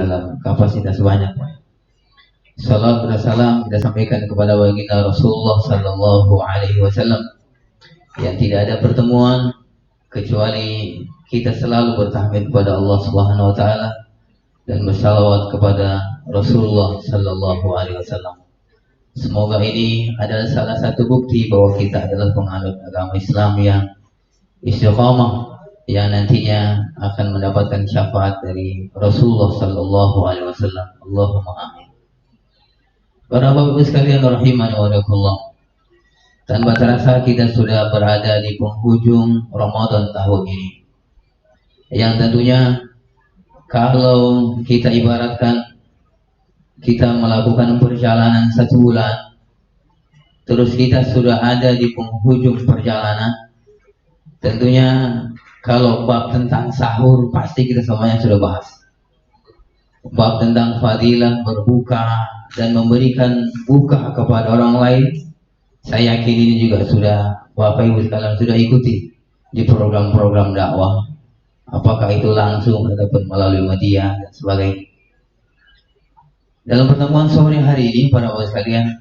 dalam kapasitas banyak. Salam dan salam kita sampaikan kepada baginda Rasulullah Sallallahu Alaihi Wasallam yang tidak ada pertemuan kecuali kita selalu bertahmid kepada Allah Subhanahu Wa Taala dan bersalawat kepada Rasulullah Sallallahu Alaihi Wasallam. Semoga ini adalah salah satu bukti bahwa kita adalah penganut agama Islam yang istiqamah, yang nantinya akan mendapatkan syafaat dari Rasulullah Sallallahu Alaihi Wasallam. Allahumma amin. Para bapak sekalian rahimani wa rahimakumullah. Tanpa terasa kita sudah berada di penghujung Ramadan tahun ini, yang tentunya kalau kita ibaratkan kita melakukan perjalanan 1 bulan, terus kita sudah ada di penghujung perjalanan, tentunya kalau bab tentang sahur pasti kita semuanya sudah bahas. Bab tentang fadilah berbuka dan memberikan buka kepada orang lain, saya yakin ini juga sudah Bapak Ibu sekalian sudah ikuti di program-program dakwah, apakah itu langsung ataupun melalui media dan sebagainya. Dalam pertemuan sore hari ini para Bapak sekalian,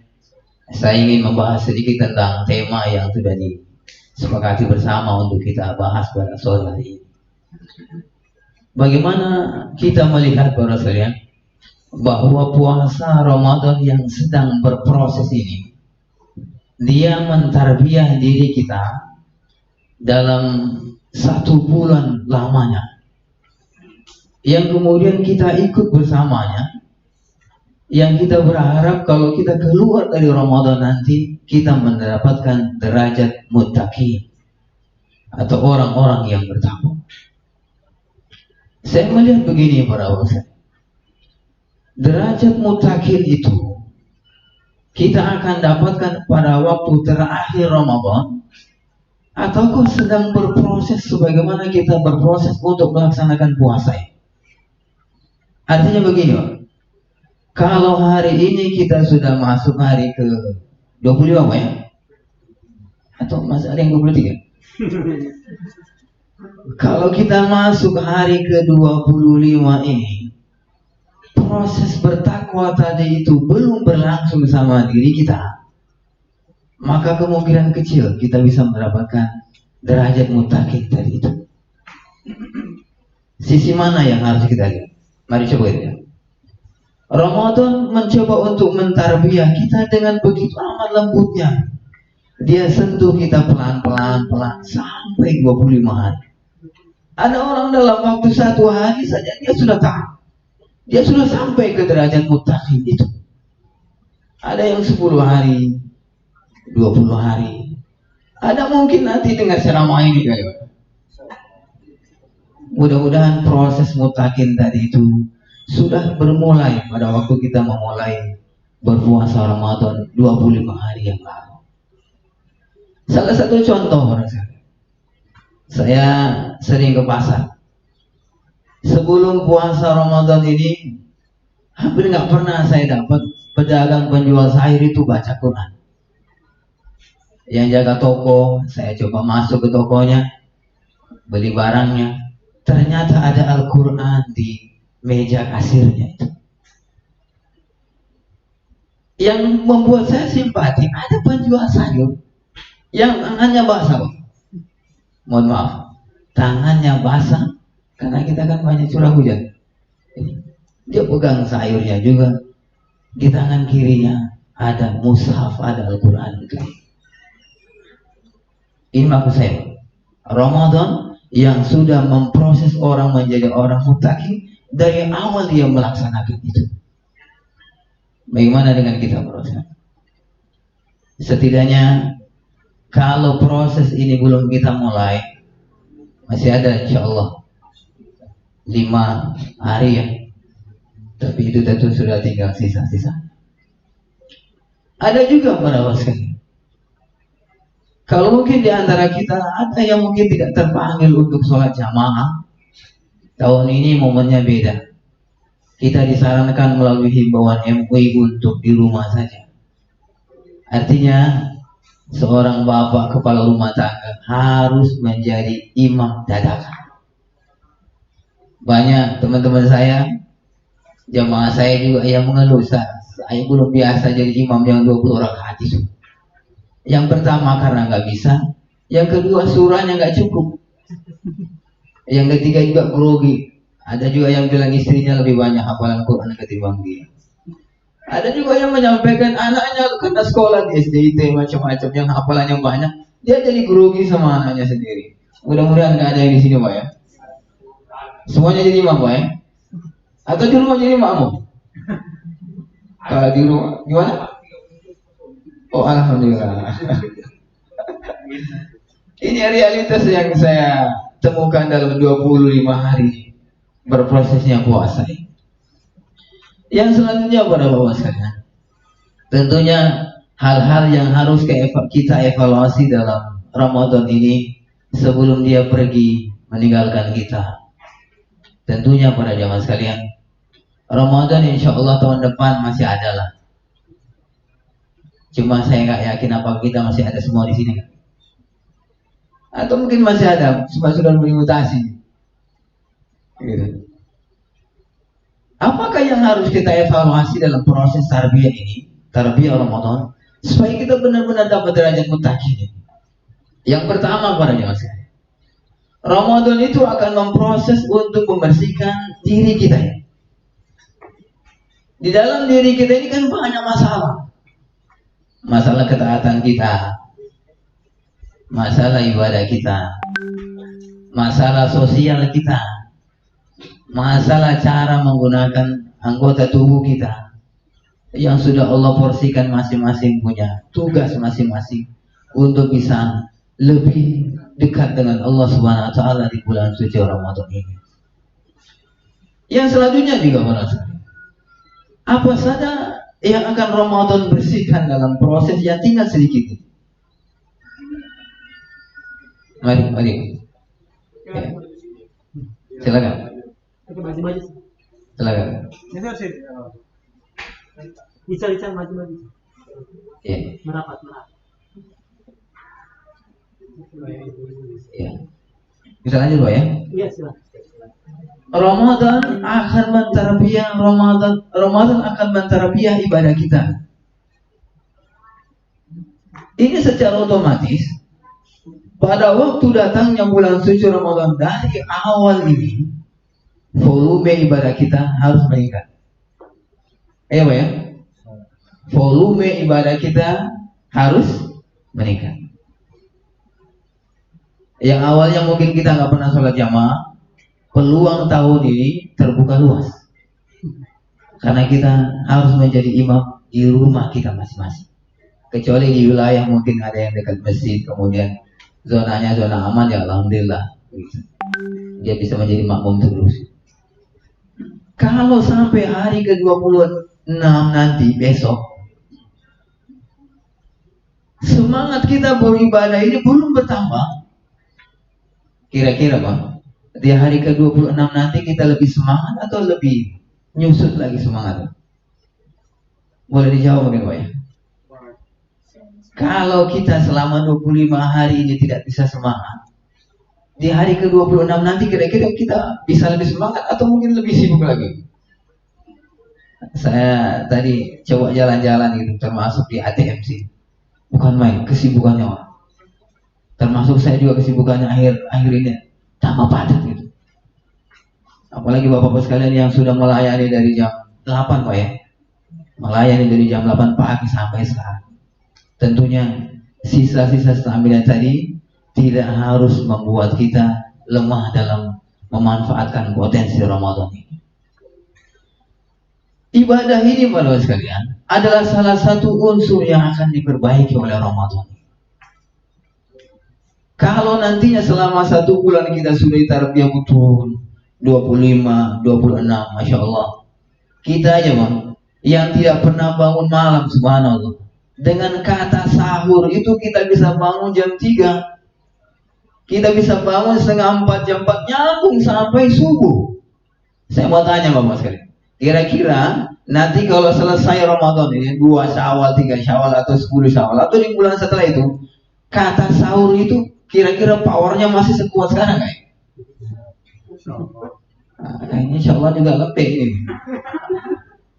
saya ingin membahas sedikit tentang tema yang sudah disepakati bersama untuk kita bahas pada sore hari ini. Bagaimana kita melihat para sekalian bahwa puasa Ramadan yang sedang berproses ini, dia mentarbiyah diri kita dalam 1 bulan lamanya, yang kemudian kita ikut bersamanya, yang kita berharap kalau kita keluar dari Ramadan nanti kita mendapatkan derajat muttaqin atau orang-orang yang bertakwa. Saya melihat begini para bapak, derajat muttaqin itu kita akan dapatkan pada waktu terakhir Ramadan, ataukah sedang berproses sebagaimana kita berproses untuk melaksanakan puasa. Artinya begini, Pak. Kalau hari ini kita sudah masuk hari ke 25 ya, atau masih ada yang 23? Kalau kita masuk hari ke-25 ini, proses bertakwa tadi itu belum berlangsung sama diri kita, maka kemungkinan kecil kita bisa mendapatkan derajat muttaqin tadi itu. Sisi mana yang harus kita lihat? Mari coba lihat. Ramadan mencoba untuk mentarbiyah kita dengan begitu amat lembutnya. Dia sentuh kita pelan-pelan sampai 25 hari. Ada orang dalam waktu 1 hari saja dia sudah tahu, dia sudah sampai ke derajat muttaqin itu. Ada yang 10 hari, 20 hari. Ada mungkin nanti dengan ceramah ini kali. Mudah-mudahan proses muttaqin tadi itu sudah bermulai pada waktu kita memulai berpuasa Ramadan 25 hari yang lalu. Salah satu contoh, saya sering ke pasar. Sebelum puasa Ramadan ini, hampir nggak pernah saya dapat pedagang penjual sayur itu baca Quran. Yang jaga toko, saya coba masuk ke tokonya, beli barangnya, ternyata ada Al-Quran di meja kasirnya itu. Yang membuat saya simpati, ada penjual sayur yang tangannya basah. Mohon maaf, tangannya basah karena kita kan banyak curah hujan. Dia pegang sayurnya juga, di tangan kirinya ada mushaf, ada Al-Quran. Ini maksud saya, Ramadan yang sudah memproses orang menjadi orang muttaqin dari awal dia melaksanakan itu. Bagaimana dengan kita proses? Setidaknya kalau proses ini belum kita mulai, masih ada insya Allah 5 hari ya. Tapi itu tentu sudah tinggal sisa-sisa. Ada juga para wasit. Kalau mungkin di antara kita ada yang mungkin tidak terpanggil untuk sholat jamaah, tahun ini momennya beda. Kita disarankan melalui himbauan MUI untuk di rumah saja. Artinya seorang bapak kepala rumah tangga harus menjadi imam dadakan. Banyak teman-teman saya Jamaah saya juga yang mengeluh, saya belum biasa jadi imam yang 20 rakaat itu. Yang pertama karena nggak bisa, yang kedua surahnya nggak cukup, yang ketiga juga grogi. Ada juga yang bilang istrinya lebih banyak hafalan Quran ketimbang dia. Ada juga yang menyampaikan anaknya kena sekolah di SDIT macam-macam yang hafalannya banyak, dia jadi grogi sama anaknya sendiri. Mudah-mudahan nggak ada yang di sini, Pak ya. Semuanya jadi imam, Pak ya. Atau di rumah jadi makmum? Kalau di rumah gimana? Oh, alhamdulillah. Ini realitas yang saya temukan dalam 25 hari berprosesnya puasa. Yang selanjutnya pada Bapak sekalian, tentunya hal-hal yang harus kita evaluasi dalam Ramadan ini sebelum dia pergi meninggalkan kita. Tentunya pada jamaah sekalian, Ramadan insya Allah tahun depan masih ada lah. Cuma saya nggak yakin apa kita masih ada semua di sini. Atau mungkin masih ada, sudah bermutasi. Gitu. Apakah yang harus kita evaluasi dalam proses tarbiyah ini, tarbiyah Ramadan, supaya kita benar-benar dapat derajat muttaqin? Yang pertama pada jamaah sekalian, Ramadan itu akan memproses untuk membersihkan diri kita. Di dalam diri kita ini kan banyak masalah. Masalah ketaatan kita, masalah ibadah kita, masalah sosial kita, masalah cara menggunakan anggota tubuh kita yang sudah Allah porsikan masing-masing punya tugas masing-masing untuk bisa lebih dekat dengan Allah Subhanahu wa taala di bulan suci Ramadan ini. Yang selanjutnya juga apa saja yang akan Ramadan bersihkan dalam proses yang tinggal sedikit. Mari. Ya. Silakan. Silakan. Bisa maju. Ya. Merapat. Ya. Bisa lanjut, Pak ya? Iya, silakan. Ramadan akan mentarbiyah ibadah kita. Ini secara otomatis pada waktu datangnya bulan suci Ramadan dari awal ini volume ibadah kita harus meningkat. Iya, Pak ya? Volume ibadah kita harus meningkat. Yang awalnya mungkin kita nggak pernah sholat jamaah, peluang tahun ini terbuka luas. Karena kita harus menjadi imam di rumah kita masing-masing. Kecuali di wilayah mungkin ada yang dekat masjid, kemudian zonanya zona aman, ya alhamdulillah. Dia bisa menjadi makmum terus. Kalau sampai hari ke-26 nanti besok, semangat kita beribadah ini belum bertambah. Kira-kira Bang, di hari ke-26 nanti kita lebih semangat atau lebih nyusut lagi semangat? Boleh dijawab mungkin Pak ya? Kalau kita selama 25 hari ini tidak bisa semangat, di hari ke-26 nanti kira-kira kita bisa lebih semangat atau mungkin lebih sibuk lagi? Saya tadi coba jalan-jalan gitu, termasuk di ATM sih. Bukan main, kesibukannya orang. Termasuk saya juga kesibukannya akhir ini tambah padat gitu. Apalagi bapak-bapak sekalian yang sudah melayani dari jam 8 Pak ya. Melayani dari jam 8 pagi sampai sekarang. Tentunya sisa-sisa stamina tadi tidak harus membuat kita lemah dalam memanfaatkan potensi Ramadan ini. Ibadah ini bapak sekalian adalah salah satu unsur yang akan diperbaiki oleh Ramadan. Kalau nantinya selama 1 bulan kita sudah tarbiyah betul 25, 26, Masya Allah, kita aja Bang yang tidak pernah bangun malam, subhanallah, dengan kata sahur itu kita bisa bangun jam 3, kita bisa bangun setengah 4, jam 4 nyambung sampai subuh. Saya mau tanya Bapak sekalian, kira-kira nanti kalau selesai Ramadan ini 2 Syawal, 3 Syawal atau 10 Syawal atau di bulan setelah itu, kata sahur itu kira-kira powernya masih sekuat sekarang kayak? Nah, insya Allah juga lebih ini.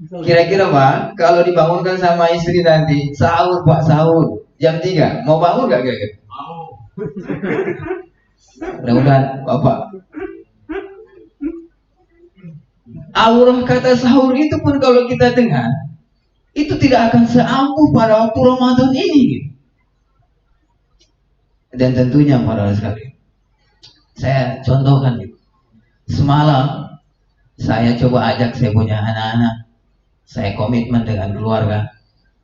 Kira-kira Pak, kalau dibangunkan sama istri nanti, sahur Pak, sahur jam 3, mau bangun nggak kira-kira? Mau. Mudah-mudahan Bapak. Aurah kata sahur itu pun kalau kita dengar, itu tidak akan seampuh pada waktu Ramadan ini. Dan tentunya para sekali, saya contohkan gitu. Semalam saya coba ajak saya punya anak-anak, saya komitmen dengan keluarga,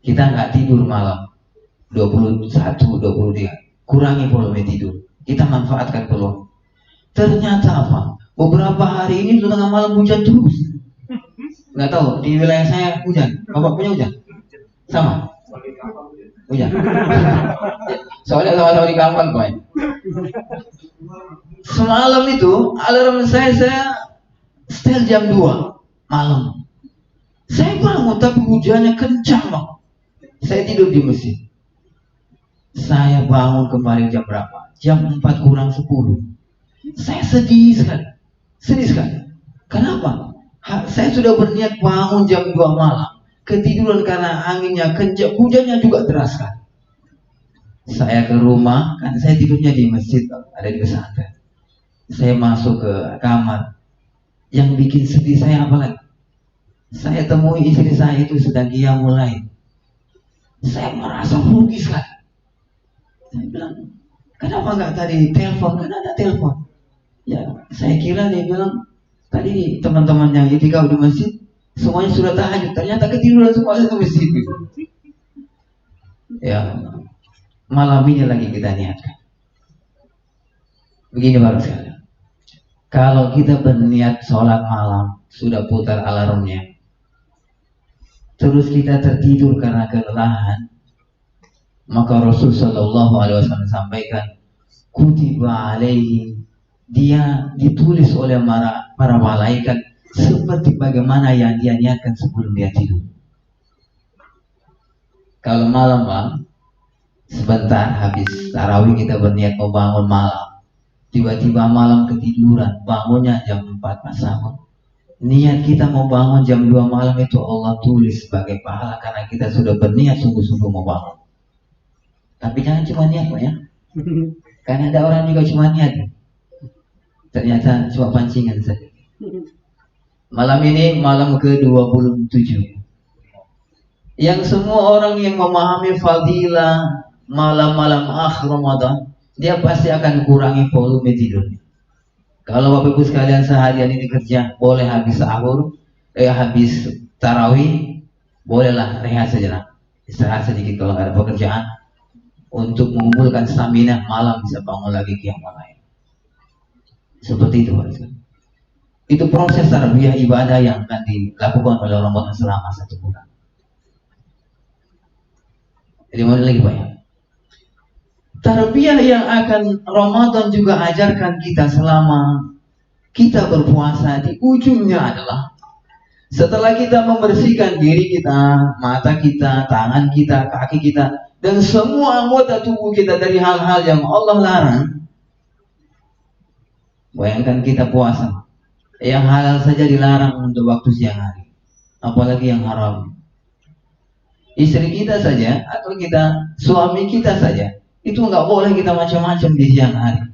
kita nggak tidur malam 21, 23, kurangi volume tidur, kita manfaatkan peluang. Ternyata apa? Beberapa hari ini tengah malam hujan terus. Nggak tahu di wilayah saya hujan, Bapak punya hujan? Sama? Hujan. Soalnya sama-sama di kamar Pak. Semalam itu alarm saya setel jam 2 malam. Saya bangun tapi hujannya kencang Bang. Saya tidur di masjid. Saya bangun kemarin jam berapa? Jam 4 kurang 10. Saya sedih sekali. Sedih sekali. Kenapa? Saya sudah berniat bangun jam 2 malam. Ketiduran karena anginnya kencang, hujannya juga deras sekali. Saya ke rumah, kan saya tidurnya di masjid, ada di pesantren. Saya masuk ke kamar. Yang bikin sedih saya apa lagi? Saya temui istri saya itu sedang qiyamul lail. Saya merasa rugi sekali. Saya bilang, kenapa nggak tadi telepon? Kan ada telepon. Ya, saya kira dia bilang, tadi teman-teman yang itikaf di masjid, semuanya sudah tahajud. Ternyata ketiduran semua di masjid. Ya, malam ini lagi kita niatkan. Begini baru sekali. Kalau kita berniat sholat malam, sudah putar alarmnya, terus kita tertidur karena kelelahan, maka Rasul Shallallahu Alaihi Wasallam sampaikan, kutiba alaihi, dia ditulis oleh para malaikat seperti bagaimana yang dia niatkan sebelum dia tidur. Kalau malam Bang, sebentar habis tarawih kita berniat mau bangun malam, tiba-tiba malam ketiduran, bangunnya jam 4 pas sahur. Niat kita mau bangun jam 2 malam itu Allah tulis sebagai pahala karena kita sudah berniat sungguh-sungguh mau bangun. Tapi jangan cuma niat Pak ya. Karena ada orang juga cuma niat, ternyata cuma pancingan saja. Malam ini malam ke-27. Yang semua orang yang memahami fadilah malam-malam akhir Ramadan, dia pasti akan kurangi volume tidurnya. Kalau Bapak Ibu sekalian seharian ini kerja, boleh habis sahur, habis tarawih, bolehlah rehat sejenak, istirahat sedikit kalau ada pekerjaan, untuk mengumpulkan stamina, malam bisa bangun lagi qiyamul lail. Seperti itu Pak. Itu proses tarbiyah ibadah yang akan dilakukan oleh Ramadan selama 1 bulan. Jadi mana lagi Pak ya? Tarbiyah yang akan Ramadan juga ajarkan kita selama kita berpuasa di ujungnya adalah setelah kita membersihkan diri kita, mata kita, tangan kita, kaki kita, dan semua anggota tubuh kita dari hal-hal yang Allah larang. Bayangkan kita puasa, yang halal saja dilarang untuk waktu siang hari, apalagi yang haram. Istri kita saja atau kita, suami kita saja, itu nggak boleh kita macam-macam di siang hari,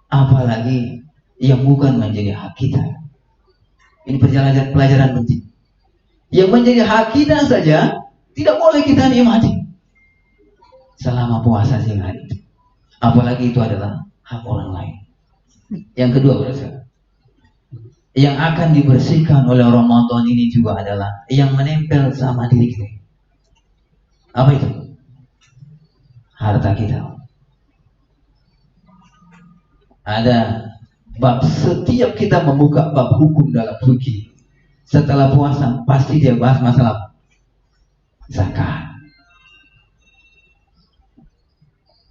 apalagi yang bukan menjadi hak kita. Ini pelajaran penting. Yang menjadi hak kita saja tidak boleh kita nikmati selama puasa siang hari, apalagi itu adalah hak orang lain. Yang kedua berarti, yang akan dibersihkan oleh Ramadan ini juga adalah yang menempel sama diri kita. Apa itu? Harta kita. Ada bab, setiap kita membuka bab hukum dalam fikih, setelah puasa pasti dia bahas masalah zakat.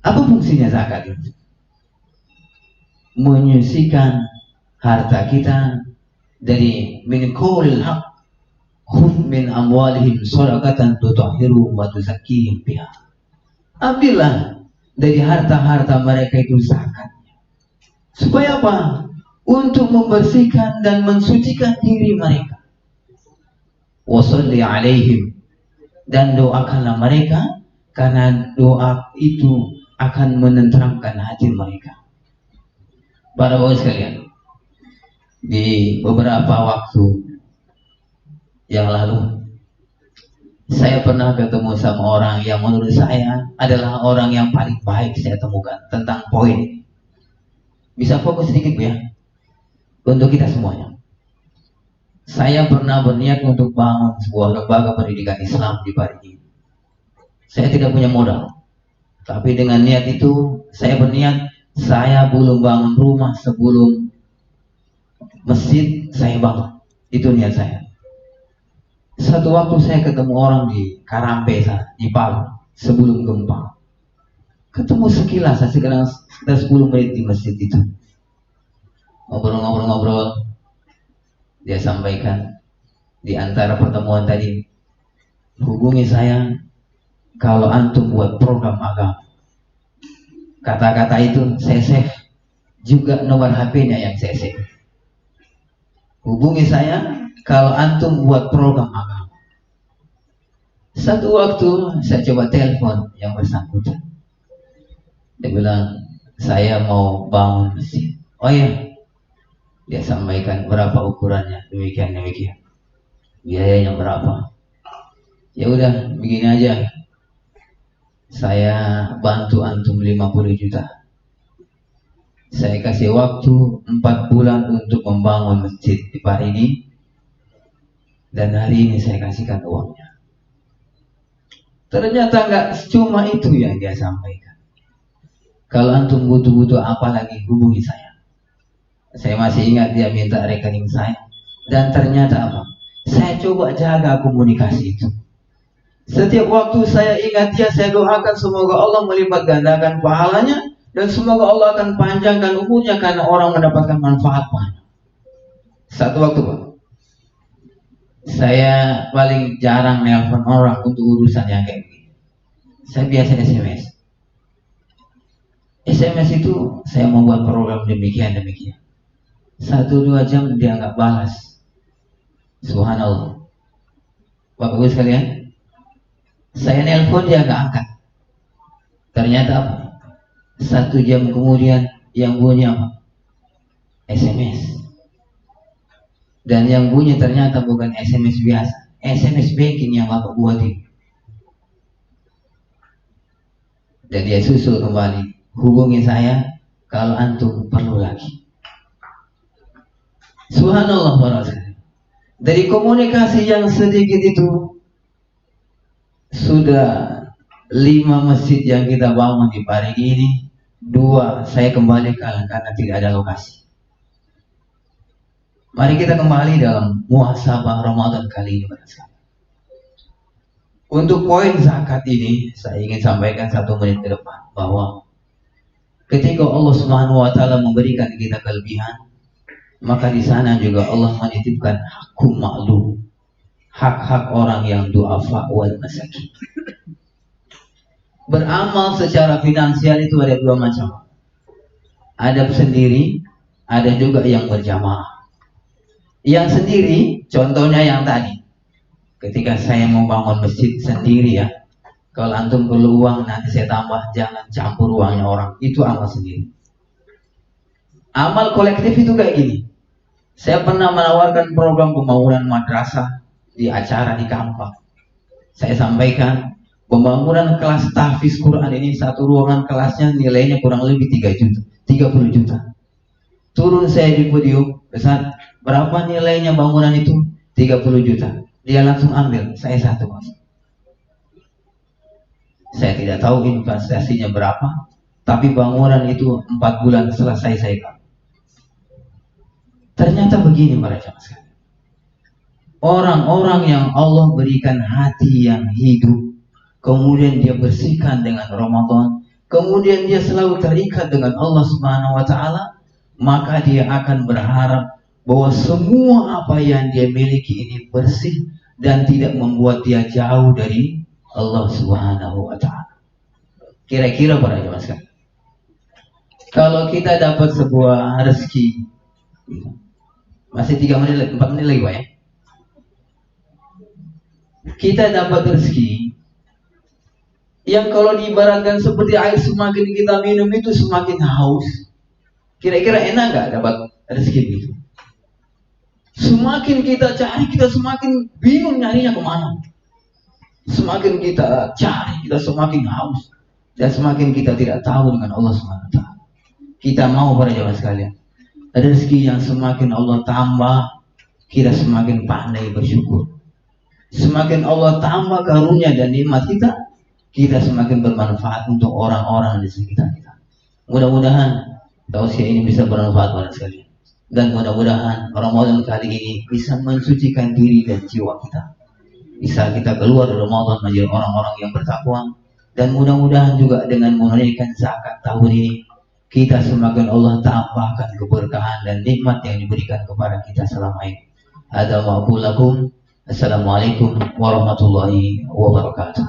Apa fungsinya zakat itu? Menyucikan harta kita dari min qaulil haq, khudh min amwalihim shadaqatan tutahhiruhum wa tuzakkihim biha. Ambillah dari harta-harta mereka itu zakatnya. Supaya apa? Untuk membersihkan dan mensucikan diri mereka. Washolli alaihim, dan doakanlah mereka, karena doa itu akan menenteramkan hati mereka. Para bapak sekalian, di beberapa waktu yang lalu saya pernah ketemu sama orang yang menurut saya adalah orang yang paling baik saya temukan tentang poin. Bisa fokus sedikit Bu ya, untuk kita semuanya. Saya pernah berniat untuk bangun sebuah lembaga pendidikan Islam di Parigi. Saya tidak punya modal, tapi dengan niat itu saya berniat, saya belum bangun rumah sebelum masjid saya bangun. Itu niat saya. Satu waktu saya ketemu orang di Karampe sana, di Palu, sebelum gempa. Ketemu sekilas, sekitar 10 menit di masjid itu. Ngobrol-ngobrol, dia sampaikan di antara pertemuan tadi, hubungi saya kalau antum buat program agama. Kata-kata itu saya save, juga nomor HP-nya yang saya save. Hubungi saya kalau antum buat program agama. Satu waktu saya coba telepon yang bersangkutan. Dia bilang, saya mau bangun masjid. Oh iya. Dia sampaikan berapa ukurannya, demikian. Biayanya berapa? Ya udah, begini aja. Saya bantu antum 50 juta. Saya kasih waktu 4 bulan untuk membangun masjid di Parigi. Dan hari ini saya kasihkan uangnya. Ternyata nggak cuma itu yang dia sampaikan. Kalau antum butuh apa lagi, hubungi saya. Saya masih ingat dia minta rekening saya. Dan ternyata apa? Saya coba jaga komunikasi itu. Setiap waktu saya ingat dia, saya doakan semoga Allah melipat gandakan pahalanya. Dan semoga Allah akan panjangkan umurnya karena orang mendapatkan manfaat banyak. Satu waktu Pak, saya paling jarang nelpon orang untuk urusan yang kayak begini. Saya biasa SMS. SMS itu saya membuat program demikian. 1-2 jam dia nggak balas. Subhanallah. Bapak Ibu sekalian, saya nelpon dia nggak angkat. Ternyata apa? 1 jam kemudian yang bunyi apa? SMS. Dan yang bunyi ternyata bukan SMS biasa, SMS banking yang Bapak buat ini. Dan dia susul kembali, hubungi saya kalau antum perlu lagi. Subhanallah para sekalian. Dari komunikasi yang sedikit itu sudah 5 masjid yang kita bangun di Parigi ini, 2 saya kembalikan karena tidak ada lokasi. Mari kita kembali dalam muhasabah Ramadan kali ini para sekalian. Untuk poin zakat ini saya ingin sampaikan 1 menit ke depan bahwa ketika Allah Subhanahu wa taala memberikan kita kelebihan, maka di sana juga Allah menitipkan hakku maklum, hak-hak orang yang du'afa wal masakin. Beramal secara finansial itu ada 2 macam. Ada sendiri, ada juga yang berjamaah. Yang sendiri, contohnya yang tadi. Ketika saya mau bangun masjid sendiri ya, kalau antum perlu uang nanti saya tambah, jangan campur uangnya orang. Itu amal sendiri. Amal kolektif itu kayak gini. Saya pernah menawarkan program pembangunan madrasah di acara di Kampak. Saya sampaikan pembangunan kelas tahfiz Quran ini, satu ruangan kelasnya nilainya kurang lebih 30 juta. Turun saya di podium, besar, berapa nilainya bangunan itu? 30 juta. Dia langsung ambil, saya 1 Mas. Saya tidak tahu investasinya berapa, tapi bangunan itu 4 bulan selesai saya. Ternyata begini para jamaah sekalian. Orang-orang yang Allah berikan hati yang hidup, kemudian dia bersihkan dengan Ramadan, kemudian dia selalu terikat dengan Allah Subhanahu wa taala, maka dia akan berharap bahwa semua apa yang dia miliki ini bersih dan tidak membuat dia jauh dari Allah Subhanahu wa taala. Kira-kira para jamaah sekalian, kalau kita dapat sebuah rezeki, masih 3 menit, 4 menit lagi Pak ya. kita dapat rezeki yang kalau diibaratkan seperti air, semakin kita minum itu semakin haus. Kira-kira enak nggak dapat rezeki itu? Semakin kita cari, kita semakin bingung nyarinya kemana. Semakin kita cari, kita semakin haus. Dan semakin kita tidak tahu dengan Allah SWT. Kita mau para jamaah sekalian, rezeki yang semakin Allah tambah, kita semakin pandai bersyukur. Semakin Allah tambah karunia dan nikmat kita, kita semakin bermanfaat untuk orang-orang di sekitar kita. Mudah-mudahan tausiah ini bisa bermanfaat pada sekalian. Dan mudah-mudahan Ramadan kali ini bisa mensucikan diri dan jiwa kita. Bisa kita keluar dari Ramadan menjadi orang-orang yang bertakwa. Dan mudah-mudahan juga dengan menunaikan zakat tahun ini, kita semakin Allah tambahkan keberkahan dan nikmat yang diberikan kepada kita selama ini. Hadza wa aqulu lakum assalamualaikum warahmatullahi wabarakatuh.